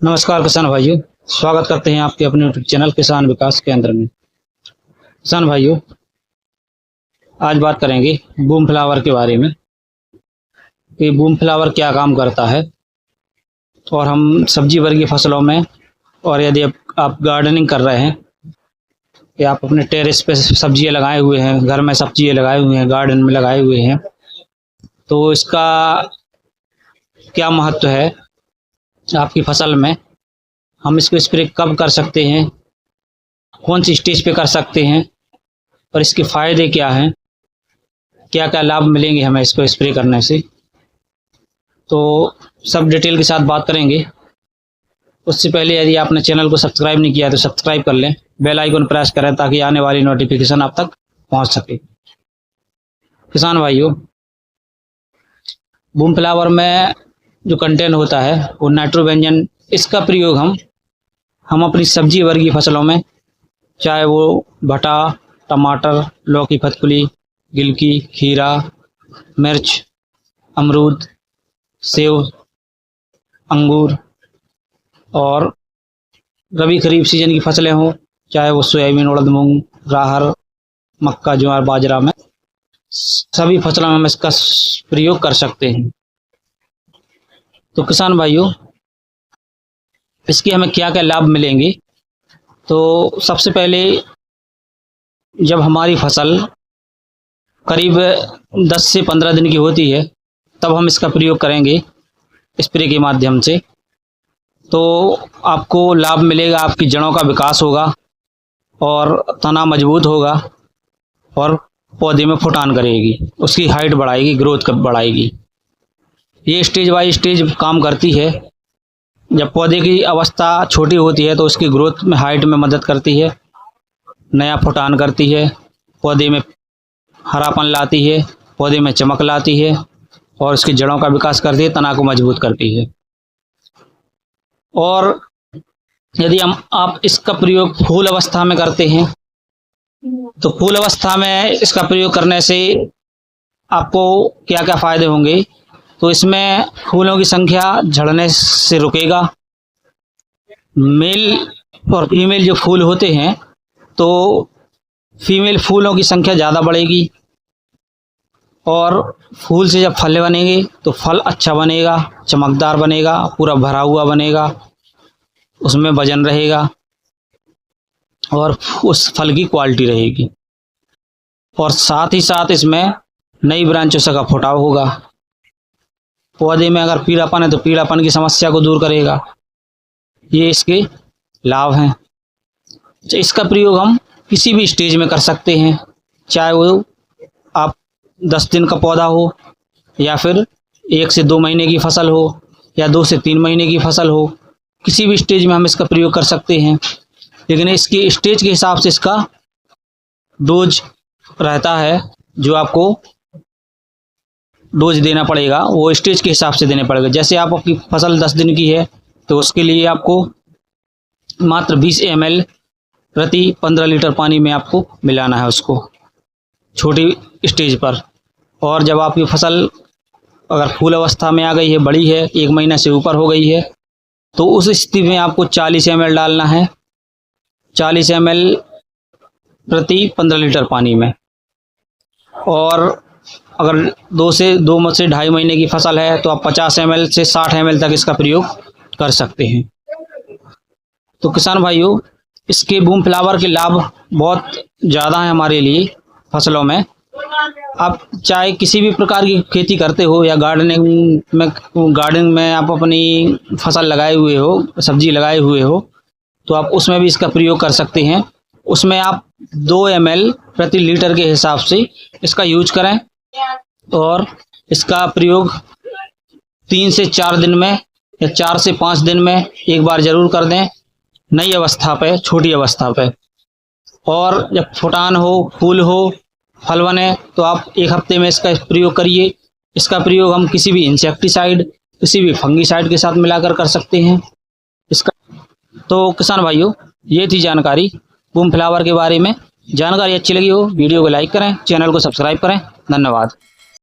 नमस्कार किसान भाइयों, स्वागत करते हैं आपके अपने यूट्यूब चैनल किसान विकास केंद्र में। किसान भाइयों, आज बात करेंगे बूम फ्लावर के बारे में कि बूम फ्लावर क्या काम करता है और हम सब्जी वर्गीय फसलों में, और यदि आप गार्डनिंग कर रहे हैं या आप अपने टेरेस पे सब्जियां लगाए हुए हैं, घर में सब्जियां लगाए हुए हैं, गार्डन में लगाए हुए हैं, तो इसका क्या महत्व है आपकी फसल में। हम इसको स्प्रे कब कर सकते हैं, कौन सी स्टेज पे कर सकते हैं और इसके फायदे क्या हैं, क्या क्या लाभ मिलेंगे हमें इसको स्प्रे करने से, तो सब डिटेल के साथ बात करेंगे। उससे पहले यदि आपने चैनल को सब्सक्राइब नहीं किया तो सब्सक्राइब कर लें, बेल आइकन प्रेस करें ताकि आने वाली नोटिफिकेशन आप तक पहुंच सके। किसान भाइयों, बूम फ्लावर में जो कंटेंट होता है वो नाइट्रोबेंजन, इसका प्रयोग हम अपनी सब्जी वर्गीय फसलों में, चाहे वो भटा, टमाटर, लौकी फतफुली, गिलकी, खीरा, मिर्च, अमरूद, सेव, अंगूर और रबी खरीफ सीजन की फसलें हों, चाहे वो सोयाबीन, उड़द, मूंग, राहर, मक्का, ज्वार, बाजरा में, सभी फसलों में हम इसका प्रयोग कर सकते हैं। तो किसान भाइयों, इसके हमें क्या क्या लाभ मिलेंगे। तो सबसे पहले, जब हमारी फसल करीब 10 से 15 दिन की होती है तब हम इसका प्रयोग करेंगे स्प्रे के माध्यम से, तो आपको लाभ मिलेगा। आपकी जड़ों का विकास होगा और तना मजबूत होगा और पौधे में फुटान करेगी, उसकी हाइट बढ़ाएगी, ग्रोथ बढ़ाएगी। ये स्टेज बाय स्टेज काम करती है। जब पौधे की अवस्था छोटी होती है तो उसकी ग्रोथ में, हाइट में मदद करती है, नया फुटान करती है, पौधे में हरापन लाती है, पौधे में चमक लाती है और उसकी जड़ों का विकास करती है, तना को मजबूत करती है। और यदि आप इसका प्रयोग फूल अवस्था में करते हैं तो फूल अवस्था में इसका प्रयोग करने से आपको क्या क्या फायदे होंगे। तो इसमें फूलों की संख्या झड़ने से रुकेगा। मेल और फीमेल जो फूल होते हैं तो फीमेल फूलों की संख्या ज़्यादा बढ़ेगी और फूल से जब फल बनेंगे तो फल अच्छा बनेगा, चमकदार बनेगा, पूरा भरा हुआ बनेगा, उसमें वजन रहेगा और उस फल की क्वालिटी रहेगी। और साथ ही साथ इसमें नई ब्रांचों का फुटाव होगा। पौधे में अगर पीलापन है तो पीलापन की समस्या को दूर करेगा। ये इसके लाभ हैं। इसका प्रयोग हम किसी भी स्टेज में कर सकते हैं, चाहे वो आप 10 दिन का पौधा हो या फिर 1 से 2 महीने की फसल हो या 2 से 3 महीने की फसल हो, किसी भी स्टेज में हम इसका प्रयोग कर सकते हैं। लेकिन इसके स्टेज के हिसाब से इसका डोज रहता है, जो आपको डोज देना पड़ेगा वो स्टेज के हिसाब से देने पड़ेगा। जैसे आप आपकी फसल 10 दिन की है तो उसके लिए आपको मात्र 20 ml प्रति 15 लीटर पानी में आपको मिलाना है उसको, छोटी स्टेज पर। और जब आपकी फसल अगर फूल अवस्था में आ गई है, बड़ी है, 1 महीना से ऊपर हो गई है, तो उस स्थिति में आपको 40 ml डालना है, 40 ml प्रति 15 लीटर पानी में। और अगर 2 से 2.5 महीने की फसल है तो आप 50 ml से 60 ml तक इसका प्रयोग कर सकते हैं। तो किसान भाइयों, इसके बूम फ्लावर के लाभ बहुत ज़्यादा हैं हमारे लिए फसलों में। आप चाहे किसी भी प्रकार की खेती करते हो या गार्डनिंग में आप अपनी फसल लगाए हुए हो, सब्जी लगाए हुए हो, तो आप उसमें भी इसका प्रयोग कर सकते हैं। उसमें आप 2 ml प्रति लीटर के हिसाब से इसका यूज करें और इसका प्रयोग 3 से 4 दिन में या 4 से 5 दिन में एक बार जरूर कर दें, नई अवस्था पे, छोटी अवस्था पे। और जब फुटान हो, फूल हो, फल बने तो आप 1 हफ्ते में इसका प्रयोग करिए। इसका प्रयोग हम किसी भी इंसेक्टिसाइड, किसी भी फंगीसाइड के साथ मिलाकर कर सकते हैं इसका। तो किसान भाइयों, ये थी जानकारी बूम फ्लावर के बारे में। जानकारी अच्छी लगी हो वीडियो को लाइक करें, चैनल को सब्सक्राइब करें। धन्यवाद।